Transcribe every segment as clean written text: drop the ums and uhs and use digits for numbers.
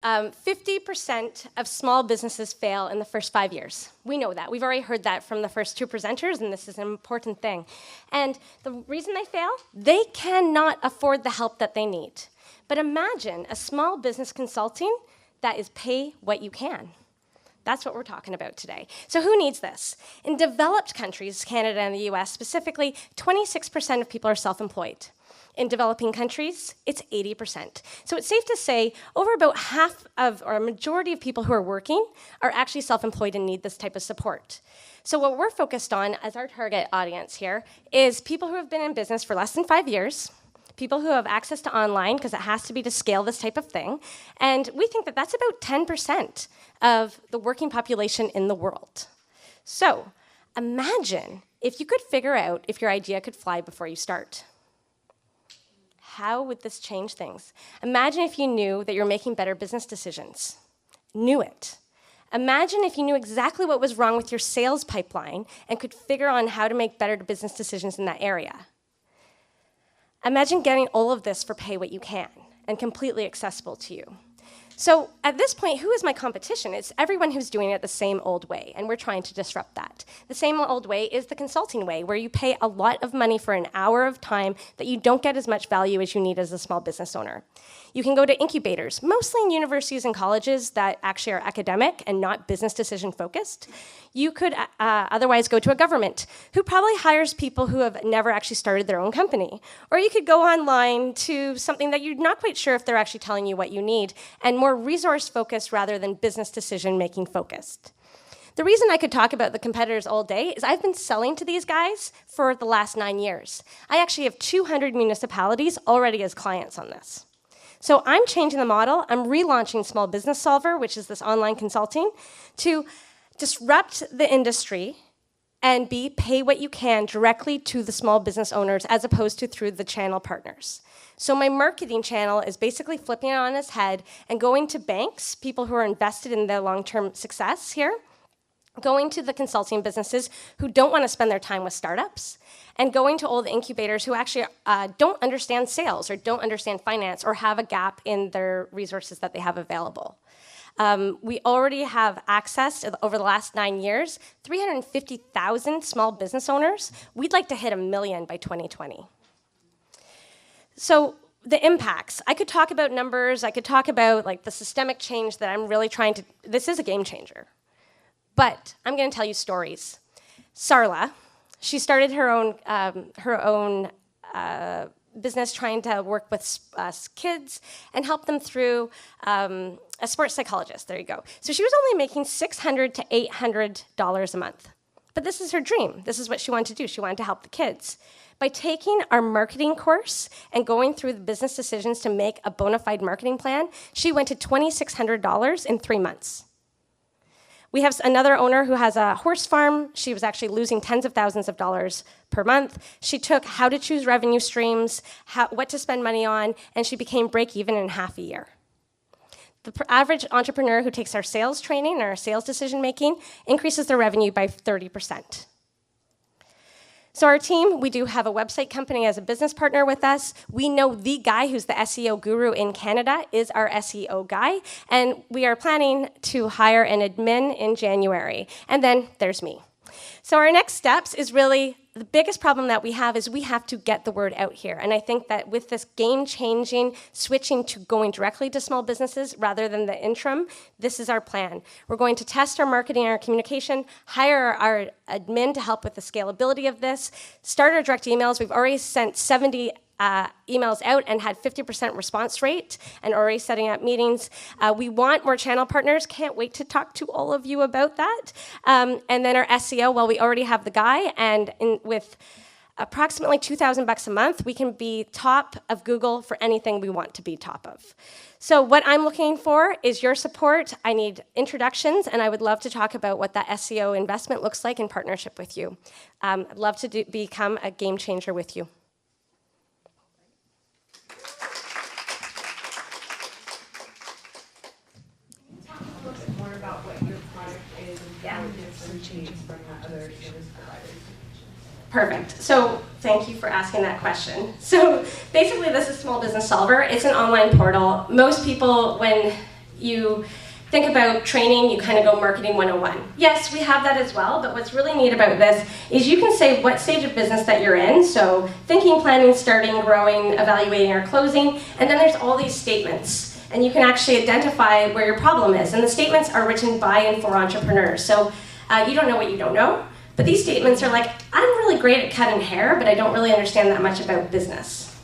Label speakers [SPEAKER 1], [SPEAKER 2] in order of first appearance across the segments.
[SPEAKER 1] 50% of small businesses fail in the first 5 years. We know that. We've already heard that from the first two presenters, and this is an important thing. And the reason they fail, they cannot afford the help that they need. But imagine a small business consulting that is pay what you can. That's what we're talking about today. So who needs this? In developed countries, Canada and the US specifically, 26% of people are self-employed. In developing countries, it's 80%. So it's safe to say over about half of, or a majority of people who are working are actually self-employed and need this type of support. So what we're focused on as our target audience here is people who have been in business for less than 5 years, people who have access to online, because it has to be to scale this type of thing, and we think that that's about 10% of the working population in the world. So imagine if you could figure out if your idea could fly before you start. How would this change things? Imagine if you knew that you're making better business decisions. Knew it. Imagine if you knew exactly what was wrong with your sales pipeline and could figure out how to make better business decisions in that area. Imagine getting all of this for pay what you can and completely accessible to you. So at this point, who is my competition? It's everyone who's doing it the same old way, and we're trying to disrupt that. The same old way is the consulting way, where you pay a lot of money for an hour of time that you don't get as much value as you need as a small business owner. You can go to incubators, mostly in universities and colleges that actually are academic and not business decision focused. You could otherwise go to a government who probably hires people who have never actually started their own company. Or you could go online to something that you're not quite sure if they're actually telling you what you need, and more resource-focused rather than business decision-making focused. The reason I could talk about the competitors all day is I've been selling to these guys for the last 9 years. I actually have 200 municipalities already as clients on this. So I'm changing the model. I'm relaunching Small Business Solver, which is this online consulting, to disrupt the industry and be pay what you can directly to the small business owners as opposed to through the channel partners. So my marketing channel is basically flipping it on its head and going to banks, people who are invested in their long-term success here, going to the consulting businesses who don't want to spend their time with startups, and going to all the incubators who actually don't understand sales or don't understand finance or have a gap in their resources that they have available. We already have access to, over the last 9 years, 350,000 small business owners. We'd like to hit 1 million by 2020. So the impacts, I could talk about numbers, I could talk about like the systemic change that I'm really trying to, this is a game changer. But I'm going to tell you stories. Sarla, she started her own business trying to work with kids and help them through a sports psychologist. There you go. So she was only making $600 to $800 a month. But this is her dream. This is what she wanted to do. She wanted to help the kids. By taking our marketing course and going through the business decisions to make a bona fide marketing plan, she went to $2,600 in 3 months. We have another owner who has a horse farm. She was actually losing tens of thousands of dollars per month. She took how to choose revenue streams, what to spend money on, and she became break even in half a year. The average entrepreneur who takes our sales training and our sales decision making increases their revenue by 30%. So our team, we do have a website company as a business partner with us. We know the guy who's the SEO guru in Canada is our SEO guy, and we are planning to hire an admin in January. And then there's me. So our next steps is really, the biggest problem that we have is we have to get the word out here. And I think that with this game-changing, switching to going directly to small businesses rather than the interim, this is our plan. We're going to test our marketing and our communication, hire our admin to help with the scalability of this, start our direct emails. We've already sent 70 emails out and had 50% response rate and already setting up meetings. We want more channel partners. Can't wait to talk to all of you about that. And then our SEO, well, we already have the guy, and with approximately $2,000 a month, we can be top of Google for anything we want to be top of. So what I'm looking for is your support. I need introductions, and I would love to talk about what that SEO investment looks like in partnership with you. I'd love to become a game changer with you. Perfect. So thank you for asking that question. So basically, this is Small Business Solver. It's an online portal. Most people, when you think about training, you kind of go marketing 101. Yes, we have that as well, but what's really neat about this is you can say what stage of business that you're in, so thinking, planning, starting, growing, evaluating, or closing, and then there's all these statements, and you can actually identify where your problem is, and the statements are written by and for entrepreneurs. So you don't know what you don't know, but these statements are like, I'm really great at cutting hair, but I don't really understand that much about business.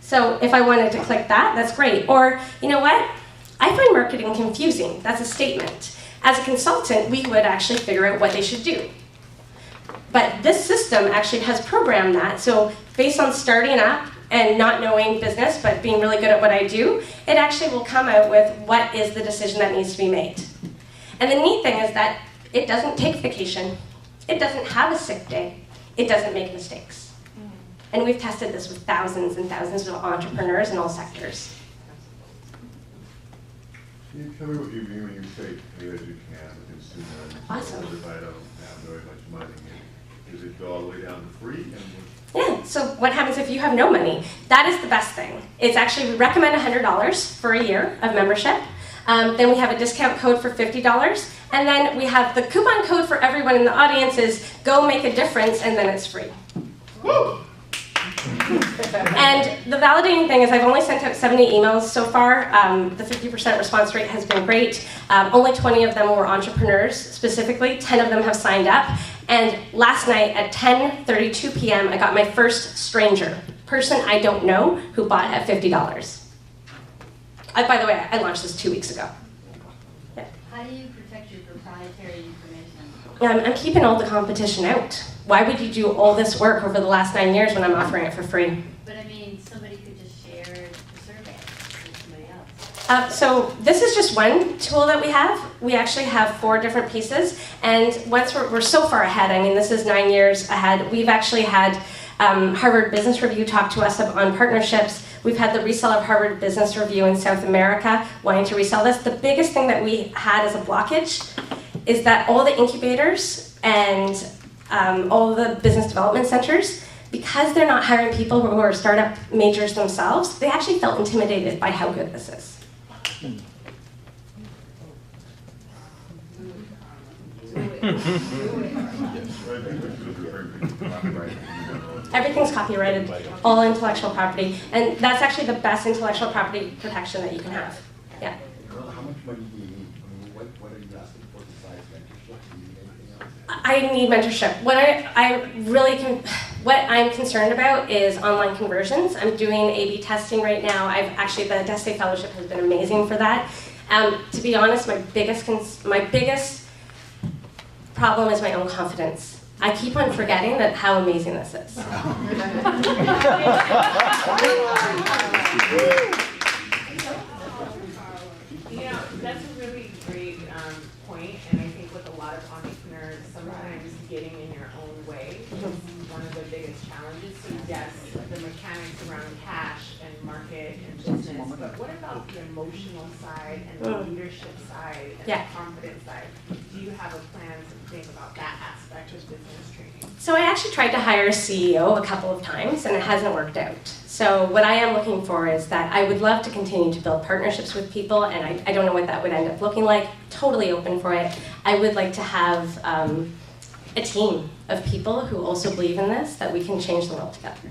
[SPEAKER 1] So if I wanted to click that, that's great. Or, you know what? I find marketing confusing. That's a statement. As a consultant, we would actually figure out what they should do. But this system actually has programmed that. So based on starting up and not knowing business, but being really good at what I do, it actually will come out with what is the decision that needs to be made. And the neat thing is that it doesn't take vacation. It doesn't have a sick day. It doesn't make mistakes. And we've tested this with thousands and thousands of entrepreneurs in all sectors.
[SPEAKER 2] Can you tell me what you mean when you say pay as you can, the consumer?
[SPEAKER 1] Awesome.
[SPEAKER 2] If I don't have very much money, does it go all the way down to free?
[SPEAKER 1] Yeah, so what happens if you have no money? That is the best thing. It's actually, we recommend $100 for a year of membership. Then we have a discount code for $50. And then we have the coupon code for everyone in the audience is go make a difference, and then it's free.
[SPEAKER 2] Woo!
[SPEAKER 1] And the validating thing is I've only sent out 70 emails so far. The 50% response rate has been great. Only 20 of them were entrepreneurs specifically. 10 of them have signed up. And last night at 10:32 p.m., I got my first stranger, person I don't know, who bought at $50. By the way, I launched this 2 weeks ago. Yeah.
[SPEAKER 3] How do you protect your proprietary information?
[SPEAKER 1] I'm keeping all the competition out. Why would you do all this work over the last 9 years when I'm offering it for free?
[SPEAKER 3] But I mean, somebody could just share the survey with somebody else.
[SPEAKER 1] So this is just one tool that we have. We actually have 4 different pieces. And once we're so far ahead, I mean, this is 9 years ahead. We've actually had Harvard Business Review talk to us on partnerships. We've had the resell of Harvard Business Review in South America wanting to resell this. The biggest thing that we had as a blockage is that all the incubators and all the business development centers, because they're not hiring people who are startup majors themselves, they actually felt intimidated by how good this is. Everything's copyrighted, all intellectual property, and that's actually the best intellectual property protection that you can have. Yeah.
[SPEAKER 4] How much money do you need? I mean, what are you asking for besides mentorship? Do you need anything else?
[SPEAKER 1] I need mentorship. What I'm concerned about is online conversions. I'm doing A/B testing right now. The Destiny Fellowship has been amazing for that. To be honest, my biggest problem is my own confidence. I keep on forgetting how amazing this is.
[SPEAKER 5] That's a really great point, and I think with a lot of entrepreneurs, sometimes getting in your own way is one of the biggest challenges. So yes, the mechanics around cash and market and business, but what about the emotional side and the leadership side and the confidence side? Do you have a plan to think about that aspect of business training?
[SPEAKER 1] So I actually tried to hire a CEO a couple of times, and it hasn't worked out. So what I am looking for is that I would love to continue to build partnerships with people, and I don't know what that would end up looking like. Totally open for it. I would like to have a team of people who also believe in this, that we can change the world together.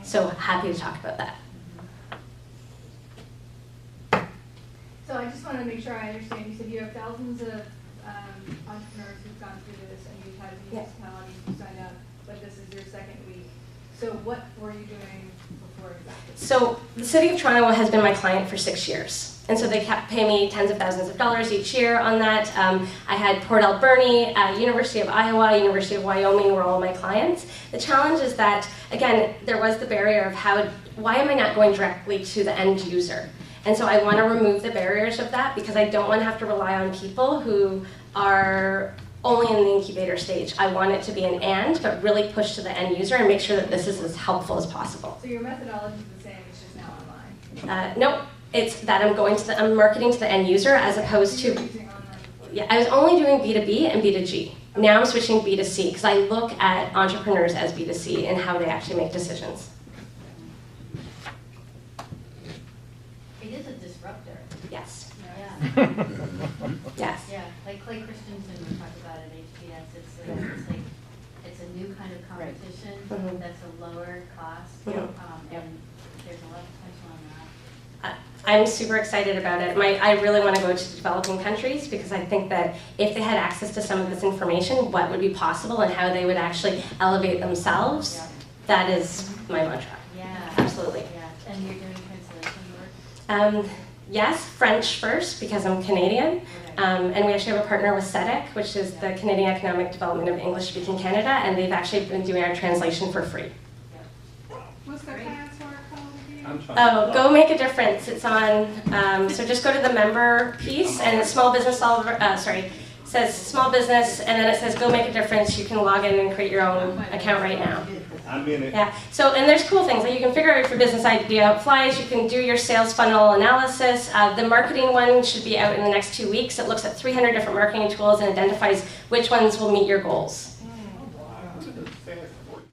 [SPEAKER 1] So happy to talk about that.
[SPEAKER 6] So I just want to make sure I understand. You said you have thousands of entrepreneurs who've gone through this, and you've had municipalities who signed up, but this is your second week. So what were you doing before exactly?
[SPEAKER 1] So the City of Toronto has been my client for 6 years. And so they kept paying me tens of thousands of dollars each year on that. I had Port Alberni, University of Iowa, University of Wyoming were all my clients. The challenge is that, again, there was the barrier of why am I not going directly to the end user? And so I want to remove the barriers of that because I don't want to have to rely on people who are only in the incubator stage. I want it to be an but really push to the end user and make sure that this is as helpful as possible.
[SPEAKER 6] So your methodology is the same, it's just now online?
[SPEAKER 1] Nope, it's that I'm marketing to the end user as opposed to, I was only doing B2B and B2G. Now I'm switching B2C because I look at entrepreneurs as B2C and how they actually make decisions.
[SPEAKER 3] It is a disruptor.
[SPEAKER 1] Yes.
[SPEAKER 3] Yeah.
[SPEAKER 1] Yes.
[SPEAKER 3] Yeah, like Clay Christensen would talk about at HPS, it's a new kind of competition
[SPEAKER 1] Mhm.
[SPEAKER 3] that's a lower cost,
[SPEAKER 1] Mhm.
[SPEAKER 3] and there's a lot of potential on that.
[SPEAKER 1] I'm super excited about it. I really want to go to developing countries because I think that if they had access to some of this information, what would be possible and how they would actually elevate themselves,
[SPEAKER 3] Yeah.
[SPEAKER 1] that is my mantra.
[SPEAKER 3] Yeah.
[SPEAKER 1] Absolutely.
[SPEAKER 3] Yeah, and you're doing translation work?
[SPEAKER 1] Yes, French first because I'm Canadian.
[SPEAKER 3] Okay.
[SPEAKER 1] And we actually have a partner with CEDEC, which is the Canadian Economic Development of English-Speaking Canada, and they've actually been doing our translation for free.
[SPEAKER 6] What's the password called again?
[SPEAKER 7] I'm trying
[SPEAKER 1] Oh, Go Make a Difference. It's on, so just go to the member piece and the small business, says small business, and then it says Go Make a Difference. You can log in and create your own account right now.
[SPEAKER 7] I'm in it.
[SPEAKER 1] Yeah, so, and there's cool things, like you can figure out if your business idea flies, you can do your sales funnel analysis. The marketing one should be out in the next 2 weeks. It looks at 300 different marketing tools and identifies which ones will meet your goals.
[SPEAKER 7] Look at the fast voice.